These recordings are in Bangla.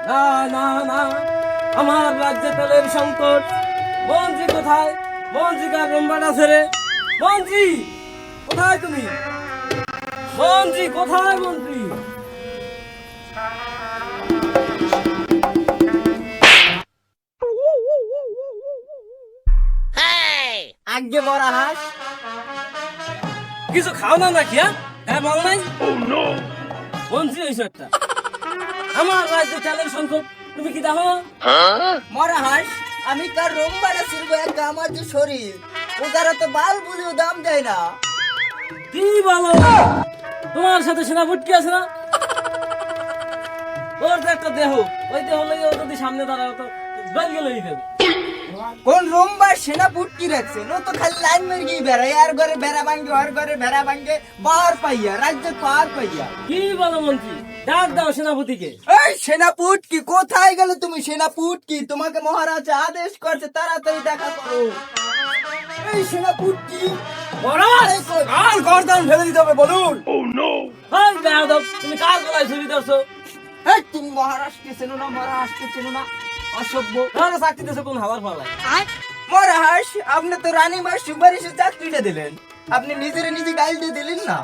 না না না, আমার রাজ্যে তেলের সংকট। মন্ত্রী কোথায়? মন্ত্রী কার রুমবাটা ছেড়ে। মন্ত্রী কোথায় তুমি? মন্ত্রী কোথায়? মন্ত্রী আগে মরা হাঁস। কিছু খাও না নাকি? হ্যাঁ বল নাই। মন্ত্রী হয়েছে একটা। আমার রাজ্যে তেলের সংকট, তুমি কি দেখো? মরা হাঁস, আমি কার রুম ভাড়া ছিড়বো? একা আমার যে শরীর, ওদারা তো বাল বুলিও দাম দেয় না। কি বলো? তোমার সাথে সেনাপতি আছে না? ওর তো একটা দেহ, ওই দেহ লইয়া ও যদি সামনে দাঁড়াও তো বাইরে লই দেবে। কোন রুমবার সেনা পুটকি রাখছে? নো তো খালি লাইন মেরে গিয়ে বেড়ায়, আর ঘরে বেড়া ভাঙ্গে, আর ঘরে বেড়া ভাঙ্গে, বার পাইয়া রাজ্যের পার পাইয়া। কি বলো মন্ত্রী? ডাক দাও সেনাপতিকে। এই সেনা পুটকি কোথায় গেল? তুমি সেনা পুটকি, তোমাকে মহারাজা আদেশ করছে তাড়াতাড়ি দেখা করো। এই সেনা পুটকি মহারাজ, আর গর্দান ফেলে দিতে হবে, বলুন। হাই বেয়াদব, তুমি কার গলায় ছুরি ধরছো? এই তুমি মহারাজকে চেনো না? মহারাজকে চেনো না? অসভ্য। তাহলে চাকরি দিয়েছো কোন হাওয়ার ফালায়? মহারাজ, আপনি তো রানীমার সুপারিশে চাকরিটা দিলেন, আপনি নিজেরে নিজে গাইল দিয়ে দিলেন না।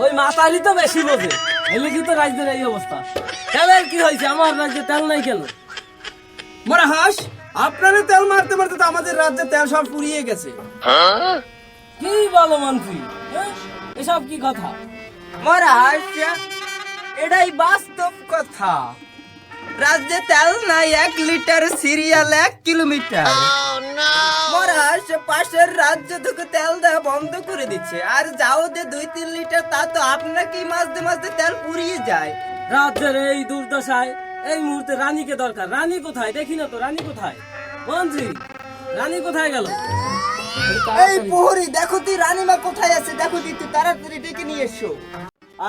ওই মাতালি তো বেশি বোঝে, এলে কি তো রাজ্যের এই অবস্থা। তেলের কি হয়েছে? আমার রাজ্যে তেল নাই কেন? মহারাজ, আপনারা তেল মারতে মারতে তো আমাদের রাজ্যে তেল সব ফুরিয়ে গেছে। কি বলো মন্ত্রী? হ্যাঁ? এসব কি কথা? মহারাজ, এটাই বাস্তব কথা। রাজ্যে তেল নাই, 1 লিটার সিরিয়াল 1 কিলোমিটার। মহারাজ, পাশের রাজ্য থেকে তেল দেওয়া বন্ধ করে দিচ্ছে, আর যাও দে 2-3 লিটার, তা তো আপনাকেই মাঝে মাঝে তেল পুড়িয়ে যায়। রাজ্যের এই দুর্দশায় এই মুহূর্তে রানীকে দরকার। রানী কোথায়? দেখি না তো, রানী কোথায়? মন্ত্রী, রানী কোথায় গেল? এই প্রহরী, দেখো তুই রানীমা কোথায় আছে, দেখো তুই, তুই তাড়াতাড়ি ডেকে নিয়ে এসো।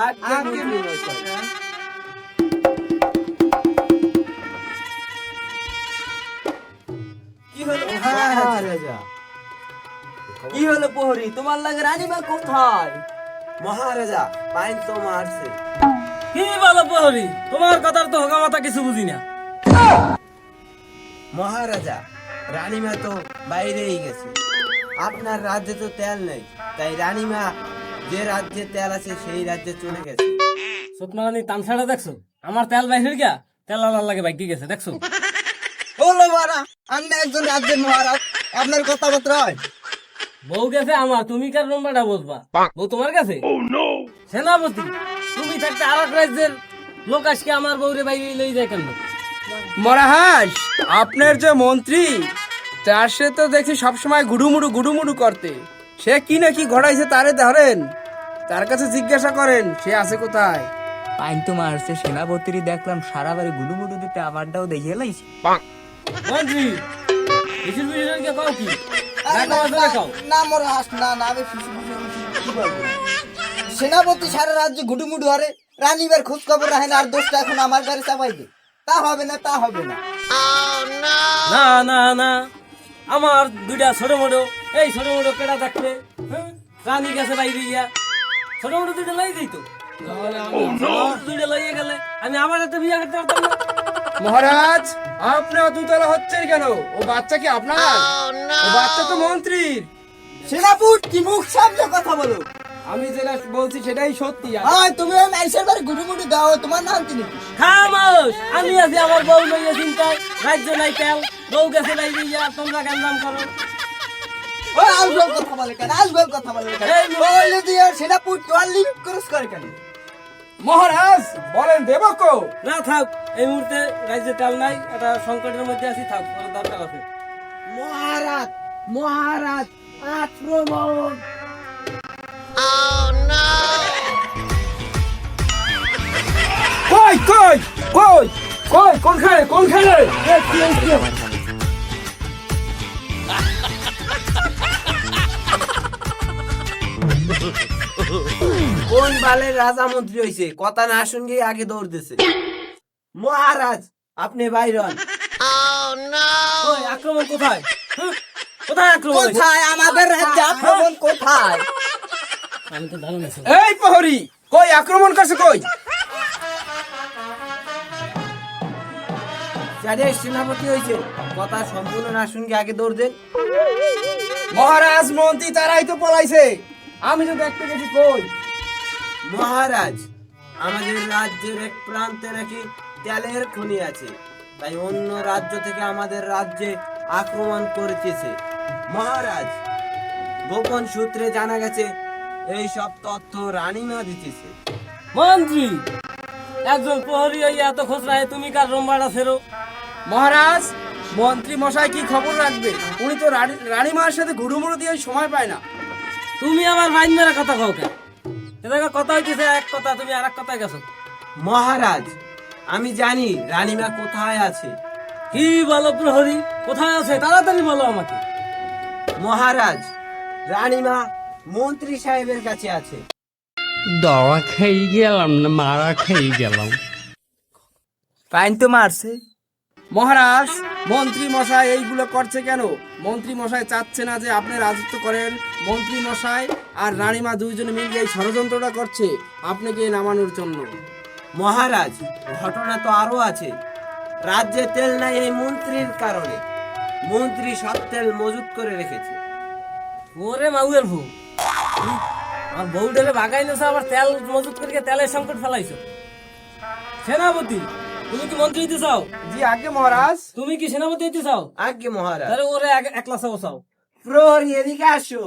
আগে কি হলো মহারাজা? কি হলো প্রহরী, তোমার লাগে রানীমা কোথায়? মহারাজা, পাইন তো মারছে। কি বলো প্রহরী? তোমার কথার তো হকামাতা কিছু বুঝি না। মহারাজা, রানীমা তো বাইরেই গেছে। আপনার রাজ্যে তো তেল নেই, তাই রানীমা যে রাজ্যে তেল আছে সেই রাজ্যে চলে গেছে। সুতমারানি তামসাটা দেখছো? আমার তেল বাইরে গিয়া তেল আলার লাগে বাইকে গেছে, দেখছো? হলো মারা, আমি একজন রাজ্যের মহারাজ, আপনার কথাবার্তা হয়। বউ গেছে আমার, তুমি কার নম্বরটা বলবা? বউ তোমার কাছে? সেনাপতি, তুমি থাকতে আর এক রাজ্যের লোক আজকে আমার বউরে বাইরে লই যায় কেন? মহারাজ, আপনার যে মন্ত্রী, তার সে তো দেখি সবসময় গুডুমুডু গুডুমুডু করতে। সে কি না কি ঘটাইছে তারে ধরেন, তার কাছে জিজ্ঞাসা করেন সে আছে কোথায়। পাইন তো মারছে সেনাপতির, দেখলাম সারা বাড়ি গুলুমুলু দিতে, আমারটাও দেখিয়ে লাইছি। মন্ত্রী, বিশুর বিশুরকে কও কি? রাখো আসলে কও। না মহারাজ, না না, আমি কি বলবো? সেনাপতি সারা রাজ্য গুডুমুডু হারে, রানীবার খোঁজ খবর রাখে না, আর দোষটা এখন আমার গাড়ি চাপাই দে। তা হবে না, তা হবে না। না না না, আমার দুইটা ছোট মোটো, এই ছোট মোটো কেডা থাকবে? হ্যাঁ? রানী গেছে বাইরে গিয়া, ছোট মোটো দুইটা লাই দিত। দুইটা লইয়ে গেলে আমি আবার একটা বিয়ে করতে পারতাম না। মহারাজ, আপনার দুতলা হচ্ছে কেন? ও বাচ্চা কি আপনার? ও বাচ্চা তো মন্ত্রীর। সেনাপতি, কি মুখ সামনে কথা বলো? আমি যেটা বলছি সেটাই সত্যি। তুমি ওই মাইসের বাড়ি গুডুমুডু দাও, তোমার নাম তিনি? খামোশ, আমি আছি আমার বউ লইয়া চিন্তায়, রাজ্য নাই তেল, বউ গেছে বাইরে গিয়া, তোমরা গান করো। ওই আলগোল কথা বলে কেন? আলগোল কথা বলে কেন? এই বলে দিয়ে সেনাপতি ওয়ার্লিং ক্রস করে কেন? মহারাজ, বলেন দেব কো? না থাক, এই মুহূর্তে রাজ্যে তেল নাই, একটা সংকটের মধ্যে আছি, থাক, ওর দরকার আছে। মহারাজ, মহারাজ, আক্রমণ! কই কই কই কই কোনখানে কোনখানে? কোন বালের রাজা মন্ত্রী হইছে? কথা না শুনগে আগে দৌড় দিছে। মহারাজ, আপনি বাইরে হন। ওই আক্রমণ কোথায়? হ্যাঁ? কোথায় আক্রমণ হয়েছে? কোথায় আমাদের রাজ্যে আক্রমণ কোথায়? আমি তো ধারণা ছিল। এই প্রহরী, কই আক্রমণ করছে কই? চারে সেনাপতি হয়েছে কথা সম্পূর্ণ না শুনকে আগে দৌড় দেন। মহারাজ মন্ত্রী তারাই তো পলাইছে, আমি তো দেখতে গেছি কই। মহারাজ, আমাদের রাজ্যের এক প্রান্তে নাকি তেলের খনি আছে, তাই অন্য রাজ্য থেকে আমাদের রাজ্যে আক্রমণ করেছে। মহারাজ, গোপন সূত্রে জানা গেছে এই সব তথ্য রানীমা দিতেছে। মন্ত্রী, একজন প্রহরী হইয়া এত খোঁজ রাখে, তুমি কার রোমবাড়া ফেরো? মহারাজ, মন্ত্রী মশাই কি খবর রাখবে? উনি তো রানীমার সাথে ঘুরুমুড়ু দিয়ে সময় পায় না। তুমি আবার বাইন মেরা কথা কও কেন? এদিকে কথা হইতেছে এক কথা, তুমি আর এক কথায় গেছো। মহারাজ, আমি জানি রানীমা কোথায় আছে। কি বলো প্রহরী, কোথায় আছে? তাড়াতাড়ি বলো আমাকে। মহারাজ, রানীমা মন্ত্রী সাহেবের কাছে আছে। দড়া খেয়ে গেলাম না, মারা খেয়ে গেলাম। পাইন তো মারছে। মহারাজ, মন্ত্রী মশাই এইগুলো করছে কেন? মন্ত্রী মশাই চাচ্ছে না যে আপনি রাজত্ব করেন। মন্ত্রী মশাই আর রানীমা দুইজনে মিলে এই ষড়যন্ত্রটা করছে আপনাকে নামানোর জন্য। মহারাজ, ঘটনা তো আরো আছে। রাজ্যে তেল নাই এই মন্ত্রীর কারণে। মন্ত্রী সব তেল মজুত করে রেখেছে। ওরে মাউয়ের বউ, আমার বউটারে বাগাইলেছো, আবার তেল মজুত করে তেলের সংকট ফেলাইছো। সেনাপতি, তুমি কি মন্ত্রী হইতে চাও? জি আগে মহারাজ। তুমি কি সেনাপতি হইতে চাও? আজ্ঞে মহারাজ। তাহলে ওরে একলা চাও চাও। প্রহরী এদিকে আসো।